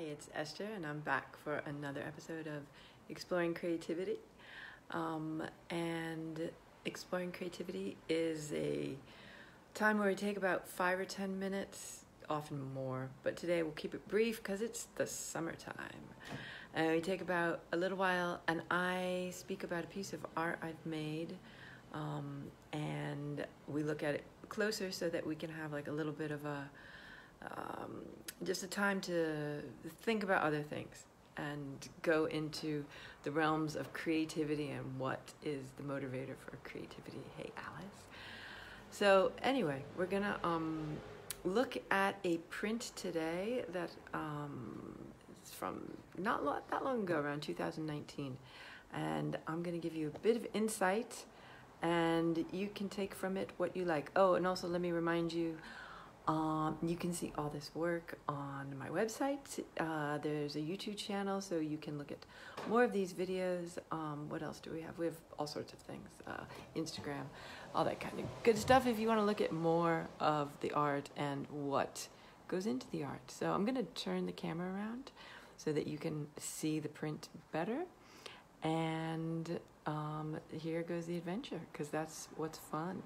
it's Esther, and I'm back for another episode of Exploring Creativity. And Exploring Creativity is a time where we take about 5 or 10 minutes, often more, but today we'll keep it brief because it's the summertime. And we take about a little while, and I speak about a piece of art I've made, and we look at it closer so that we can have like a little bit of a just a time to think about other things and go into the realms of creativity and what is the motivator for creativity. Hey, Alice. So anyway, we're gonna look at a print today that is from not that long ago, around 2019, and I'm gonna give you a bit of insight, and you can take from it what you like. Oh, and also let me remind you, you can see all this work on my website. There's a YouTube channel, so you can look at more of these videos. What else do we have? We have all sorts of things. Instagram, all that kind of good stuff if you want to look at more of the art and what goes into the art. So I'm going to turn the camera around so that you can see the print better. And here goes the adventure, because that's what's fun.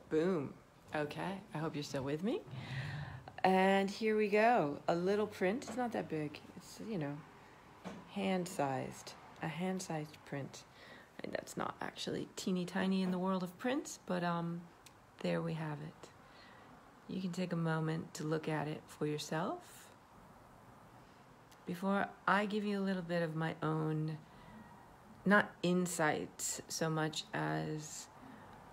Boom. Okay, I hope you're still with me. And here we go. A little print. It's not that big. It's, you know, hand-sized. A hand-sized print. And that's not actually teeny tiny in the world of prints, but there we have it. You can take a moment to look at it for yourself. Before I give you a little bit of my own, not insights so much as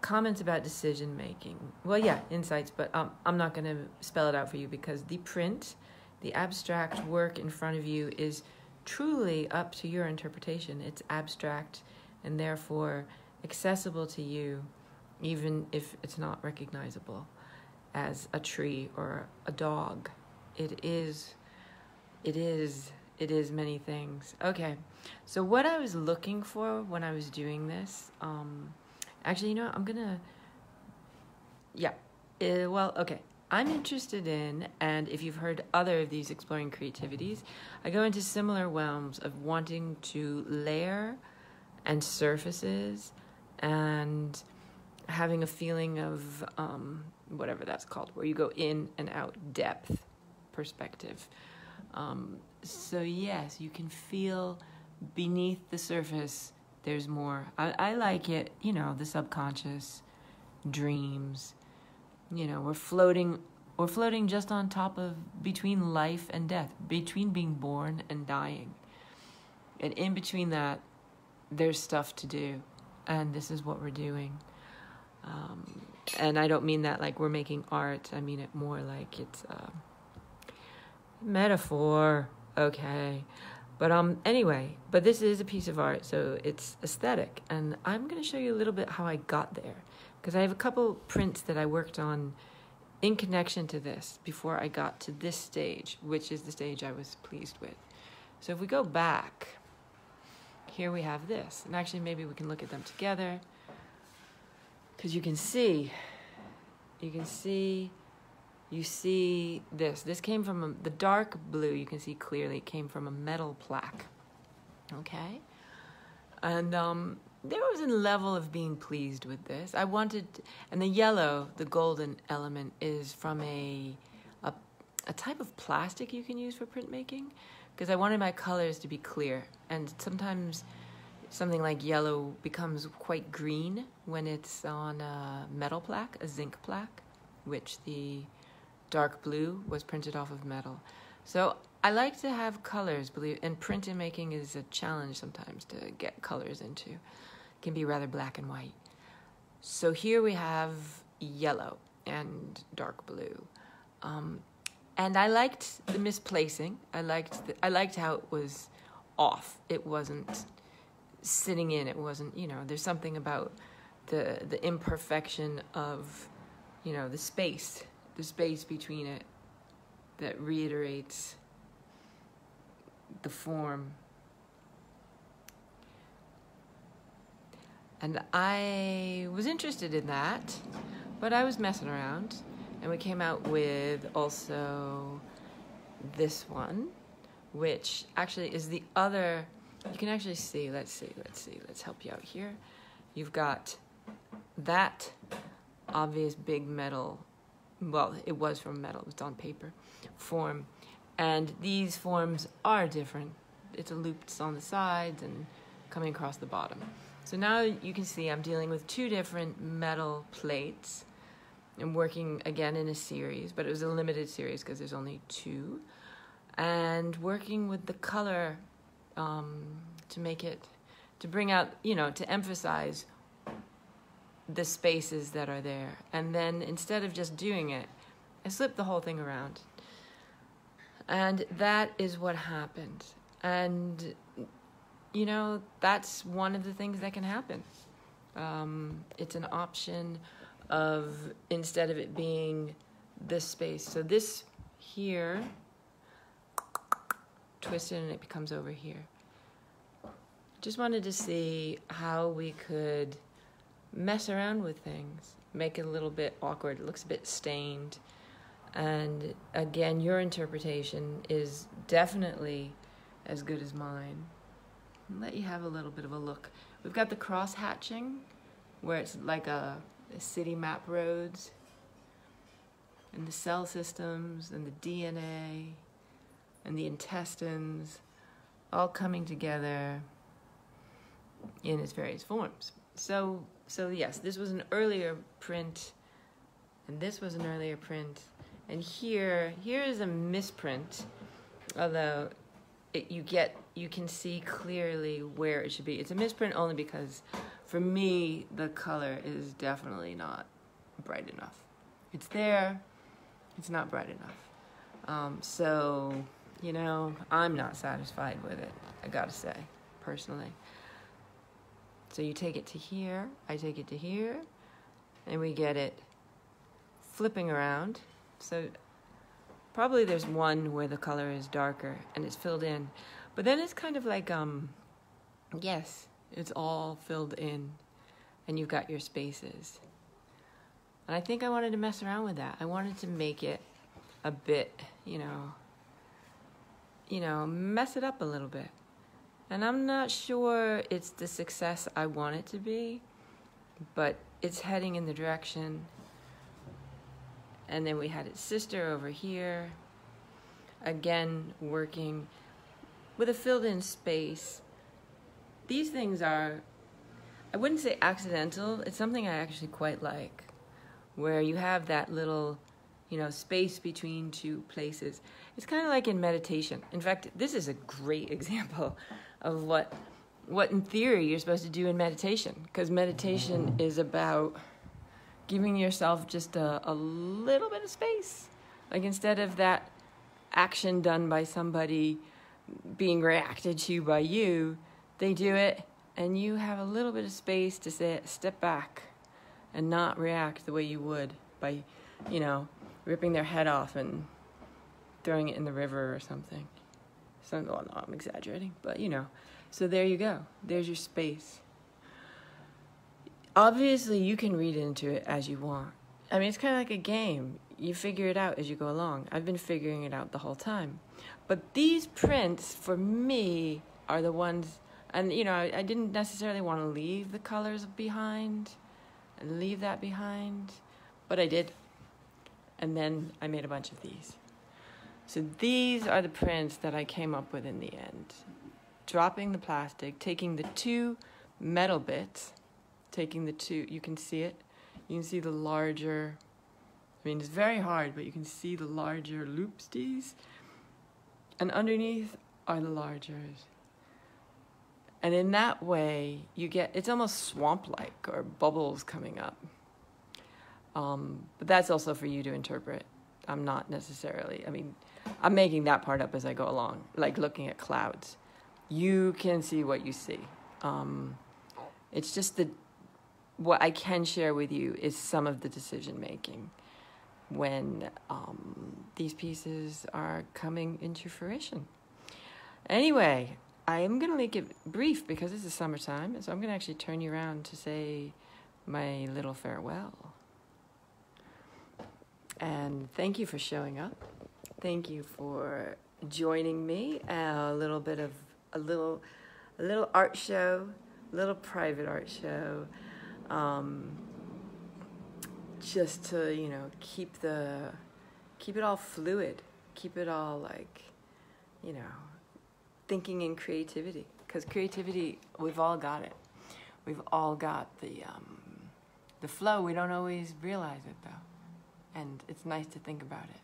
comments about decision making. Well, yeah, insights, but I'm not going to spell it out for you because the print, the abstract work in front of you is truly up to your interpretation. It's abstract and therefore accessible to you, even if it's not recognizable as a tree or a dog. It is many things. Okay, so what I was looking for when I was doing this, actually, you know, I'm gonna, okay. I'm interested in, and if you've heard other of these exploring creativities, I go into similar realms of wanting to layer and surfaces and having a feeling of whatever that's called, where you go in and out, depth, perspective. So yes, you can feel beneath the surface there's more. I like it, you know, the subconscious, dreams, you know, we're floating just on top of, between life and death, between being born and dying. And in between that, there's stuff to do. And this is what we're doing. And I don't mean that like we're making art. I mean it more like it's a metaphor. Okay. But anyway, but this is a piece of art, so it's aesthetic. And I'm going to show you a little bit how I got there, because I have a couple prints that I worked on in connection to this before I got to this stage, which is the stage I was pleased with. So if we go back, here we have this. And actually, maybe we can look at them together, because you see this. This came from the dark blue, you can see clearly, came from a metal plaque. Okay? And there was a level of being pleased with this. I wanted, and the yellow, the golden element, is from a type of plastic you can use for printmaking, because I wanted my colors to be clear. And sometimes something like yellow becomes quite green when it's on a metal plaque, a zinc plaque, which the dark blue was printed off of metal. So I like to have colors, and printmaking is a challenge sometimes to get colors into. It can be rather black and white. So here we have yellow and dark blue. And I liked the misplacing. I liked how it was off. It wasn't sitting in. It wasn't, you know, there's something about the imperfection of, you know, the space between it that reiterates the form. And I was interested in that, but I was messing around And we came out with also this one, which actually is the other. You can actually see, let's help you out here. You've got that obvious big metal, well, it was from metal, it was on paper, form. And these forms are different. It's a loop that's on the sides and coming across the bottom. So now you can see I'm dealing with two different metal plates. I'm working again in a series, but it was a limited series because there's only two. And working with the color to make it, to bring out, you know, to emphasize the spaces that are there. And then instead of just doing it, I slipped the whole thing around. And that is what happened. And, you know, that's one of the things that can happen. It's an option of, instead of it being this space, so this here, twisted and it becomes over here. Just wanted to see how we could mess around with things, make it a little bit awkward. It looks a bit stained. And again, your interpretation is definitely as good as mine. I'll let you have a little bit of a look. We've got the cross hatching, where it's like a city map roads, and the cell systems, and the DNA, and the intestines, all coming together in its various forms. So yes, this was an earlier print, and this was an earlier print, and here is a misprint, although you can see clearly where it should be. It's a misprint only because, for me, the color is definitely not bright enough. It's there, it's not bright enough. So, you know, I'm not satisfied with it, I gotta say, personally. So you take it to here, I take it to here, and we get it flipping around. So probably there's one where the color is darker and it's filled in. But then it's kind of like, yes, it's all filled in and you've got your spaces. And I think I wanted to mess around with that. I wanted to make it a bit, you know, mess it up a little bit. And I'm not sure it's the success I want it to be, but it's heading in the direction. And then we had its sister over here, again working with a filled-in space. These things are, I wouldn't say accidental, it's something I actually quite like, where you have that little, you know, space between two places. It's kind of like in meditation. In fact, this is a great example of what in theory you're supposed to do in meditation, because meditation is about giving yourself just a little bit of space. Like, instead of that action done by somebody being reacted to by you, they do it and you have a little bit of space to say, step back and not react the way you would by, you know, ripping their head off and throwing it in the river or something. Well, no, I'm exaggerating, but you know. So there you go. There's your space. Obviously, you can read into it as you want. I mean, it's kind of like a game. You figure it out as you go along. I've been figuring it out the whole time. But these prints, for me, are the ones, and you know, I didn't necessarily want to leave the colors behind and leave that behind, but I did. And then I made a bunch of these. So these are the prints that I came up with in the end. Dropping the plastic, taking the two metal bits, taking the two, you can see it. You can see the larger, I mean, it's very hard, but you can see the larger loopsties. And underneath are the largers. And in that way, you get, it's almost swamp-like or bubbles coming up. But that's also for you to interpret. I'm not necessarily, I mean, I'm making that part up as I go along, like looking at clouds. You can see what you see. It's just what I can share with you is some of the decision making when these pieces are coming into fruition. Anyway, I am going to make it brief because this is summertime, so I'm going to actually turn you around to say my little farewell. And thank you for showing up. Thank you for joining me. A little art show, a little private art show, just to, you know, keep it all fluid, keep it all like, you know, thinking in creativity. Because creativity, we've all got it. We've all got the flow. We don't always realize it though, and it's nice to think about it.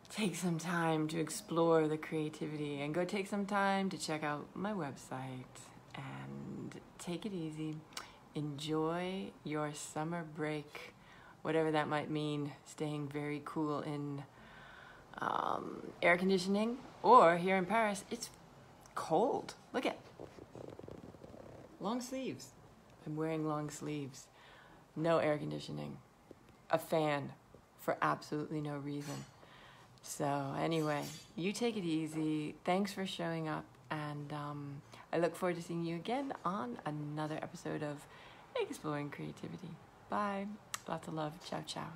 Take some time to explore the creativity, and go take some time to check out my website, and take it easy. Enjoy your summer break, whatever that might mean, staying very cool in air conditioning, or here in Paris, it's cold. Look at long sleeves. I'm wearing long sleeves. No air conditioning. A fan for absolutely no reason. So anyway, you take it easy. Thanks for showing up, and I look forward to seeing you again on another episode of Exploring Creativity. Bye. Lots of love. Ciao, ciao.